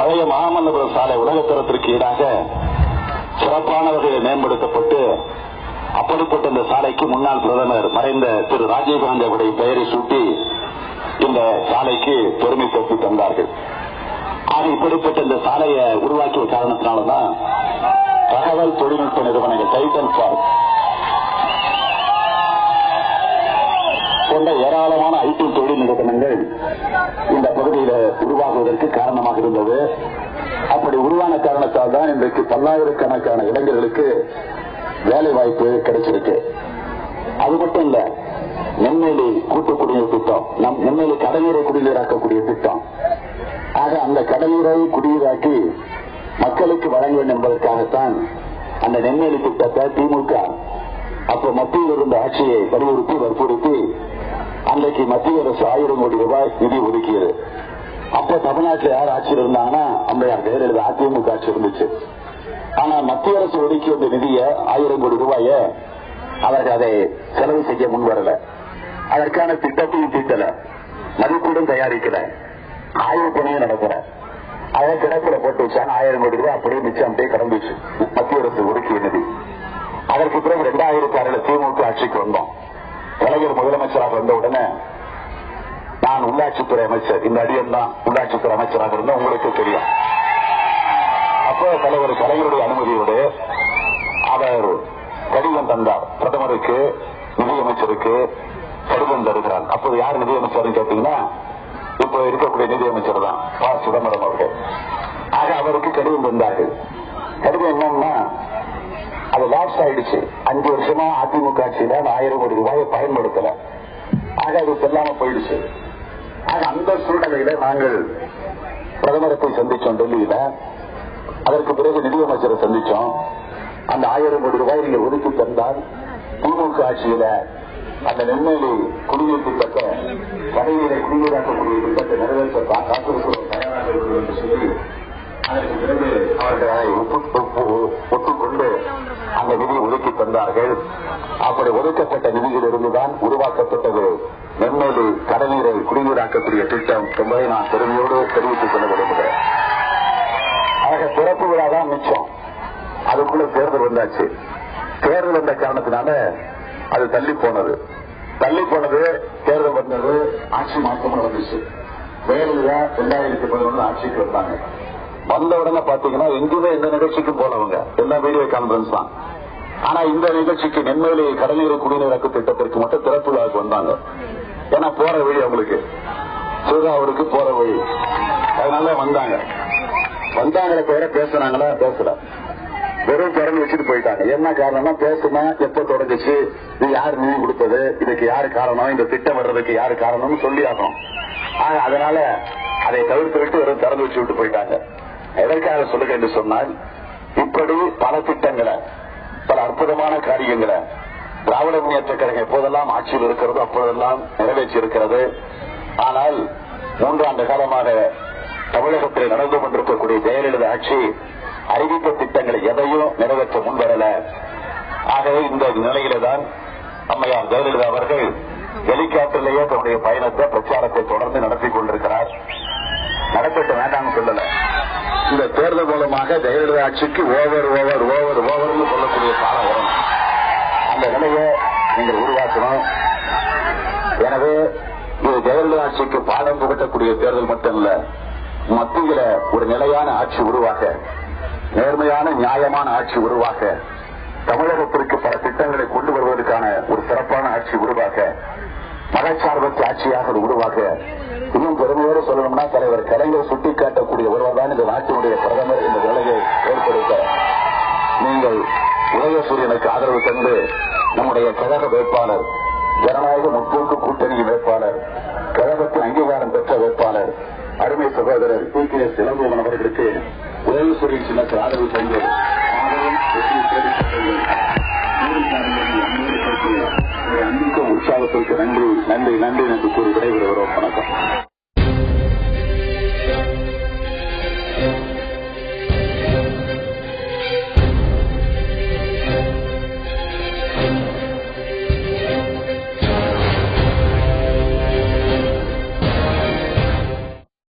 பழைய மகாமல்லபுரம் சாலை உலகத்தரத்திற்கு ஈடாக சிறப்பான வகையில் மேம்படுத்தப்பட்டு அப்படிப்பட்ட இந்த சாலைக்கு முன்னாள் பிரதமர் மறைந்த திரு ராஜீவ்காந்தி அவருடைய பெயரை சூட்டி இந்த சாலைக்கு பெருமை சேர்த்து தந்தார்கள். ஆக இப்படிப்பட்ட இந்த சாலையை உருவாக்கிய காரணத்தினால்தான் தகவல் தொழில்நுட்ப நிறுவனங்கள் டைட்டன் பார்க் கொண்ட ஏராளமான ஐடி தொழில் நிறுவனங்கள் இந்த பகுதியில் உருவாகுவதற்கு காரணமாக இருந்தது. அப்படி உருவான காரணத்தால் தான் இன்றைக்கு பல்லாயிரக்கணக்கான இளைஞர்களுக்கு வேலை வாய்ப்பு கிடைச்சிருக்கு. அது மட்டும் இல்ல, நெம்மேலி கூட்டு குடிநீர் திட்டம், நெம்மேலி கடல்நீரை குடிநீராக்கக்கூடிய திட்டம். ஆக அந்த கடல்நீரை குடிநீராக்கி மக்களுக்கு வழங்க வேண்டும் என்பதற்காகத்தான் அந்த நெம்மேலி திட்டத்தை திமுக அப்ப மத்தியில் இருந்த ஆட்சியை வற்புறுத்தி அன்றைக்கு மத்திய அரசு 1000 கோடி ரூபாய் நிதி ஒதுக்கியது. அப்ப தமிழ்நாட்டில் யார் ஆட்சியில் இருந்தாங்கன்னா அம்மையார் ஜெயலலிதா அதிமுக ஆட்சி இருந்துச்சு. ஆனா மத்திய அரசு ஒதுக்கிய இந்த நிதியை 1000 கோடி ரூபாய அவர்கள் அதை செலவு செய்ய முன்வரல. அதற்கான திட்டத்தையும் தீட்டல, மதிப்பீடும் தயாரிக்கல, ஆய்வு பணியும் நடக்கல. அதை கிடப்பில போட்டு வச்சாங்க. 1000 கோடி ரூபாய் அப்படியே மிச்சம் அப்படியே கடந்துச்சு மத்திய அரசு ஒதுக்கிய நிதி. அதற்கு பிறகு 2006 திமுக ஆட்சிக்கு வந்தோம். கலைஞர் முதலமைச்சராக வந்த உடனே நான் உள்ளாட்சித்துறை அமைச்சர், இந்த அடியன் தான் உள்ளாட்சித்துறை அமைச்சராக இருந்த உங்களுக்கு தெரியும். அப்போ தலைவர் கலைஞருடைய அனுமதியோடு அவர் கடிதம் தந்தார். பிரதமருக்கு, நிதியமைச்சருக்கு கடிதம் தருகிறார். அப்போது யார் நிதியமைச்சர் கேட்டீங்கன்னா இப்போ இருக்கக்கூடிய நிதியமைச்சர் தான் ப. சிதம்பரம் அவர்கள். ஆக அவருக்கு கடிதம் தந்தார்கள். கடிதம் என்னன்னா அது லாப்ஸ் ஆயிடுச்சு. 5 வருஷமா அதிமுக ஆட்சியில 1000 கோடி ரூபாயை பயன்படுத்தல. ஆக அது செல்லாம போயிடுச்சு. ஆக அந்த சூழ்நிலையில நாங்கள் பிரதமரை போய் சந்திச்சோம் டெல்லியில. அதற்கு பிறகு நிதியமைச்சரை சந்திச்சோம். அந்த 1000 கோடி ரூபாய் நீங்க ஒதுக்கி தந்தால் திமுக ஆட்சியில அந்த நெம்மேலி குடிநீர் திட்டத்தை, கடல்நீரை குடிநீராக்கக்கூடிய திட்டத்தை நிறைவேற்ற காத்திருக்கிறோம் தயாராக இருக்கிறோம் என்று சொல்லி அதற்கு பிறகு அவர்கள் அதை ஒப்புக்கொண்டு அந்த நிதியை ஒதுக்கி தந்தார்கள். அப்படி ஒதுக்கப்பட்ட நிதியில் இருந்துதான் உருவாக்கப்பட்டது நெம்மேலி கடல்நீரை குடிநீராக்கக்கூடிய திட்டம் என்பதை நான் பெருமையோடு தெரிவித்துக் கொள்ள விரும்புகிறேன். ஆக சிறப்பு விழா தான் மிச்சம். அதுக்குள்ள தேர்தல் வந்தாச்சு. தேர்தல் வந்த காரணத்தினால அது தள்ளி போனது. தேர்தல் வந்தது, ஆட்சி மாற்றம் நடந்துச்சு. ஜெயலலிதா 2011 ஆட்சிக்கு வந்தாங்க. வந்த உடனே பாத்தீங்கன்னா எங்குமே எந்த நிகழ்ச்சிக்கும் போனவங்க எல்லாம் வீடியோ கான்பரன்ஸ் தான். ஆனா இந்த நிகழ்ச்சிக்கு நெம்மேலி கடல்நீரை குடிநீராக்கு திட்டத்திற்கு மட்டும் திறப்பு விழாவுக்கு வந்தாங்க. ஏன்னா போற வழி அவங்களுக்கு அவருக்கு போற வழி, அதனால வந்தாங்களே தவிர பேசுனாங்களா? பேசல. வெறும் திறந்து வச்சுட்டு போயிட்டாங்க. என்ன காரணம்னா பேசுனா எப்ப தொடங்குச்சு, இது யாரு நிதி கொடுத்தது, இதுக்கு யாரு காரணம், இந்த திட்டம் வர்றதுக்கு யாரு காரணம்னு சொல்லி ஆகணும். அதனால அதை தவிர்த்து விட்டு வெறும் திறந்து வச்சு விட்டு போயிட்டாங்க. எதற்காக சொல்லுங்க என்று சொன்னால், இப்படி பல திட்டங்களை, பல அற்புதமான காரியங்களை திராவிட முன்னேற்ற கழகம் எப்போதெல்லாம் ஆட்சியில் இருக்கிறதோ அப்போதெல்லாம் நிறைவேற்றி இருக்கிறது. ஆனால் 3 ஆண்டு காலமாக தமிழகத்தில் நடந்து கொண்டிருக்கக்கூடிய ஜெயலலிதா ஆட்சி அறிவித்த திட்டங்களை எதையும் நிறைவேற்ற முன்வரல. ஆகவே இந்த நிலையில்தான் அம்மையார் ஜெயலலிதா அவர்கள் ஹெலிகாப்டர்லேயே தன்னுடைய பயணத்தை, பிரச்சாரத்தை தொடர்ந்து நடத்தி கொண்டிருக்கிறார். நடத்திட்டு வேண்டாம்னு சொல்லல. இந்த தேர்தல் மூலமாக ஜெயலலிதா ஆட்சிக்கு ஓவர்னு சொல்லக்கூடிய காலம் வரும். அந்த நிலையை நீங்கள் உருவாக்கணும். எனவே இது ஜெயலலிதா ஆட்சிக்கு பாடம் புகட்டக்கூடிய தேர்தல் மட்டும் இல்ல, மத்தியில ஒரு நிலையான ஆட்சி உருவாக, நேர்மையான நியாயமான ஆட்சி உருவாக, தமிழகத்திற்கு பல திட்டங்களை கொண்டு வருவதற்கான ஒரு சிறப்பான ஆட்சி உருவாக, மதச்சார்பற்ற ஆட்சியாக உருவாக, இன்னும் பெருமையோடு சொல்லணும்னா தலைவர் கலைஞர் சுட்டிக்காட்டக்கூடிய ஒருவர் தான் இந்த நாட்டினுடைய பிரதமர். இந்த நிலையை ஏற்படுத்த நீங்கள் உதயசூரியனுக்கு ஆதரவு தந்து நம்முடைய கழக வேட்பாளர், ஜனநாயக முற்போக்கு கூட்டணியின் வேட்பாளர், கழகத்தின் அங்கீகாரம் பெற்ற வேட்பாளர், அருமை சகோதரர் டி.கே. இளங்கோவன் அவர்களுக்கு உதயசூரியன் சின்னத்தில் ஆதரவு தந்து அன்புக்கும் உற்சாகத்திற்கு நன்றி கூறி விடைபெறுகிறோம். வணக்கம்.